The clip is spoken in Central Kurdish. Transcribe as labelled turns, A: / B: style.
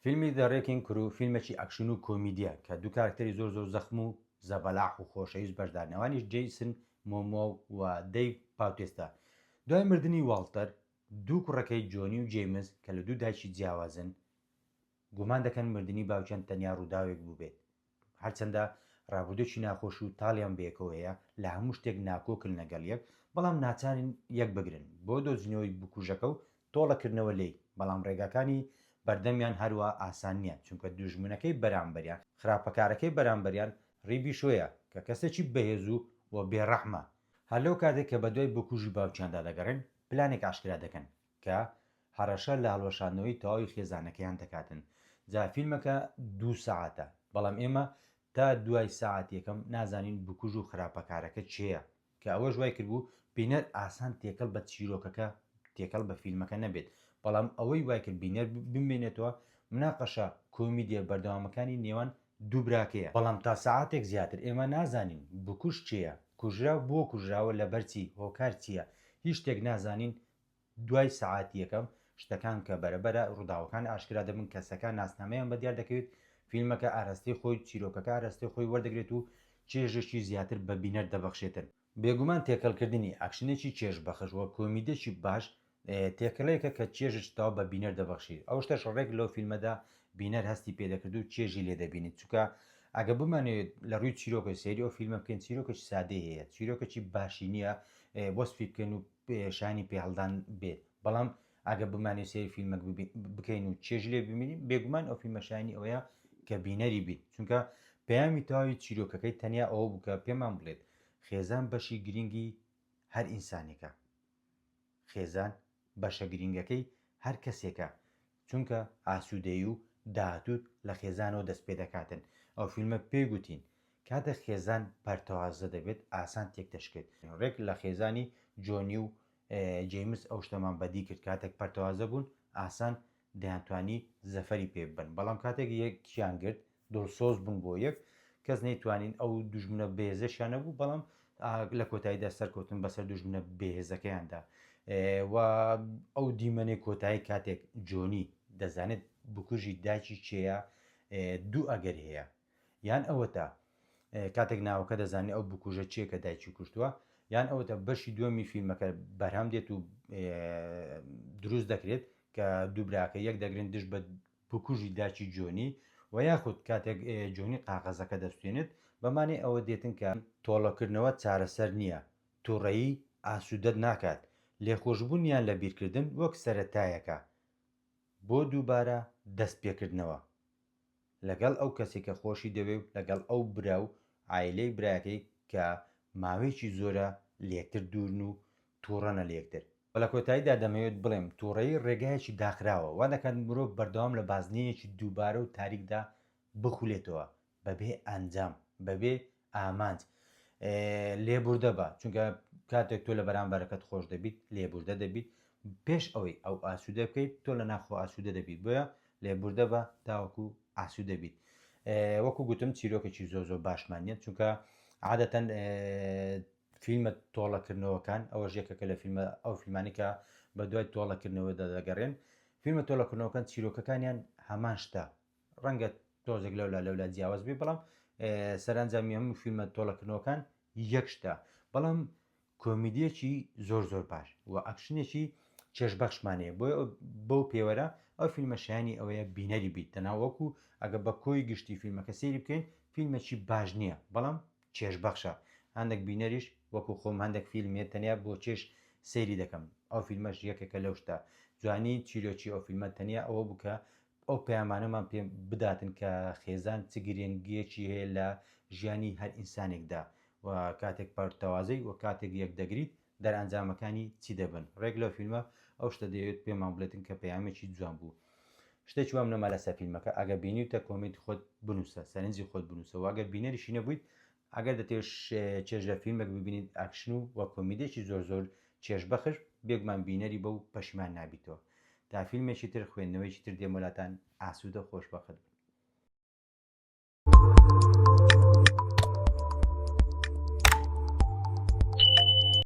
A: فیلمی دەڕێکین کرو فیلمێکی ئەکشن و کۆمیدیە کە دوو کارکتەری زۆر زەخم و زەبەلاح و خۆشەویست بەشدارنەوەنیش جەیسن مۆمۆ و دەیڤ باوتێستە. دوای مردنی واڵتەر دوو کوڕەکەی جۆنی و جێیمز کە لە دوو دایکی جیاوازن گومان دەکەن مردنی باوچەند تەنیا ڕووداوێک بوو بێت، هەرچەندە ڕابردووکی ناخۆش و تاڵیان بێکەوەیە لە هەموو شتێک ناکۆکل لەگەڵ یەک، بەڵام ناچارن یەک بگرن بۆ دۆزینەوەی بکوژەکە و تۆڵەکردنەوە لێی، بەڵام ڕێگاکانی بەردەمیان هەروە ئاسان نییە چونکە دوژمنەکەی بەرامبەریان خراپەکارەکەی بەرامبەریان ڕیبی شوەیە کە کەسێکی بەهێزوو و بێڕەحمە. هەر لەو کاتێک کە بەدوای بکوژی باوچیاندا دەگەڕێن پلانێک ئاشکرا دەکەن کە هەڕەشە لە هەڵوەشاندنەوەی تەواوی خێزانەکەیان دەکاتن. جا فیلمەکە 2 ساعاتە، بەڵام ئێمە تا دوای ساعت یەکەم نازانین بکوژ و خراپەکارەکە چێیە، کە ئەوە ژوای کردبوو بینەر ئاسان تێکەڵ بە چیرۆکەکە تێکەڵ بە فیلمەکە نەبێت، بەڵام ئەوەی وای کرد بینەر بمێنێتەوە مناقەشە کۆمیدیە بەردەوامەکانی نێوان دوو براکەیە، بەڵام تا ساعتێک زیاتر ئێمە نازانین بکوژ چێیە، کوژرا بۆ کوژراوە لە بەرچی هۆکار چییە، هیچ شتێک نازانین. دوای ساعت یەکەم شتەکان کە بەرەبەرە ڕووداوەکان ئاشکرا دەبن، کەسەکان ناسنامەیان بەدیار دەکەوێت، فیلمەکە ئاراستی خۆی چیرۆکەکە ئاراستی خۆی وەردەگرێت و چێژێکی زیاتر بە بینەر دەبەخشێتن. بێگومان تێکەڵکردنی ئاکشنێکی چێژ بەخشوە کۆمیدێکی باش تێکەڵەیەکە کە چێژتەوە بە بینەر دەبەخشی. ئەو شتەش ڕێک لەو فیلمەدا بینەر هەستی پێدەکرد و چێژی لێ دەبینیت، چونکە ئەگە بمانێت لە ڕووی چیرۆکە سێری ئەو فیلمە بکەین چیرۆکەی سادەی هەیە، چیرۆکێکی باشی نییە وەسفی بکەین و شانی پێهەڵدان بێت، بەڵام ئەگە بمانێت سێری فیلمە بکەین و چێژ لێ ببینین بێگومان ئەو فیلمەشانی ئەوەیە کە بینەری بیت، چونکە پەیامی تەواوی چیرۆکەکەی تەنیا ئەوە بووکە پێمان بڵێت خێزان بەشی گرنگی هەر ئینسانێکە، خێزان بەشە گرنگەکەی هەر کەسێکە، چونکە ئاسوودەیی و داهاتوت لە خێزانەوە دەست پێ دەکاتن. ئەو فیلمە پێی گوتین کاتە خێزان پەرتەوازە دەبێت ئاسان تێک دەشکێت. ڕێک لە خێزانی جۆنی و جەیمس ئەو شتەمان بەدی کرد کاتێک پەرتەوازە بوون ئاسان دەیانتوانی زەفەری پێ ببن، بەڵام کاتێک یەکیان گرت دڵسۆز بوون بۆ یەک کەس نەیتوانین ئەو دوژمنە بێهێزەشیان نەبوو، بەڵام لە کۆتاییدا سەرکەوتن بەسەر دوژمنە بێهێزەکەیاندا و ئەو دیمەنەی کۆتایی کاتێک جۆنی دەزانێت بکوژی داچی چێە دوو ئەگەر هەیە، یان ئەوەتە کاتێک ناوەکە دەزانێت ئەو بکوژە چیە کە دایکی کوشتووە، یان ئەوەتە بەشی دووەمی فیلمەکە بەرهەم دێت و دروست دەکرێت کە دووبراکە یەک دەگرن دژ بە بکوژی داچی جۆنی و یاخود کاتێک جۆنی قاقەزەکە دەستێنێت بەمانێ ئەوە دێتن کە تۆڵەکردنەوە چارەسەر نییە، تووڕەیی ئاسوودەت ناکات، لێخۆشببوونیان لە بیرکردن وەک سەرەتایەکە بۆ دووبارە دەست پێکردنەوە لەگەڵ ئەو کەسێکە خۆشی دەوێ و لەگەڵ ئەو برا و ئایلەی براکەی کە ماوەیەکی زۆرە لێکتر دوورن و تووڕەنە لێکتر. لە کۆتاییدا دەمەوێت بڵێم تووڕەیی ڕێگایەکی داخراوە وا دەکات مرۆڤ بەردەوام لە بازنەیەکی دووبارە و تاریکدا بخولێتەوە بەبێ ئەنجام بەبێ ئامانج لێبوردە بە، چونکە کاتێک تۆ لە بەرامبەرەکەت خۆش دەبیت لێبوردە دەبیت پێش ئەوەی ئەو ئاسوودە بکەیت تۆ لە ناخۆ ئاسوودە دەبیت، بۆیە لێبوردە بە تاوەکو ئاسوودە بیت. وەکو گوتم چیرۆکێکی زۆر باشمان نیە، چونکە عادەتەن فیلمە تۆڵەکردنەوەکان ئەوەش یەکێکە لە فیلمە ئەو فیلمانی کە بە دوای تۆڵەکردنەوە دەگەڕێن، فیلمە تۆڵەکردنەوەکان چیرۆکەکانیان هەمان شتە، ڕەنگە تۆزێک لەولا جیاواز بێ، بەڵام سەرنجامی هەموو فیلمە تۆڵەکردنەوەکان یەک شتە، بەڵام کۆمیدیەکی زۆر باش و ئەکشنێکی چێژبەخشمانەیە، بۆیە بەو پێوەرە ئەو فیلمە شایانی ئەوەیە بینەری بیت، تەناوەکو ئەگە بە کۆی گشتی فیلمەکە سێری بکەین فیلمێکی باش نییە بەڵام چێژبەخشە. هەندێک بینەریش وەکو خۆم هەندێک فیلمێت تەنیا بۆ چێش سەیری دەکەم، ئەو فیلمەش یەکێکە لەو شتە. جوانی چیرۆکی ئەو فیلمە تەنیا ئەوە بووکە ئەو پەیامانەمان پێ بداتن کە خێزان چ گرنگیەکی هەیە لە ژیانی هەر ئینسانێکدا و کاتێک پەرتەوازەی و کاتێک یەک دەگریت دەرئەنجامەکانی چی دەبن. ڕێک لەو فیلمە ئەو شتە دەیەوێت پێمان بڵێتن کە پەیامێکی جوان بوو. شتێکی وام نەما لەسەر فیلمەکە ئەگە بینیتە کۆمنتی خۆت بنووسە، سەرنجی خۆت بنووسە، و ئەگەر بینەریشی نەبوویت ئەگەر دەتێش چێژ لە فیلمێک ببینیت ئەکشن و کۆمیدێکی زۆر چێژبەخش بێگومان بینەری بە و پەشیمان نابیتەوە. تا فیلمێکی تر خوێندنەوەیکی تر دێمەلاتان ئاسوودە خۆشبەخت بن.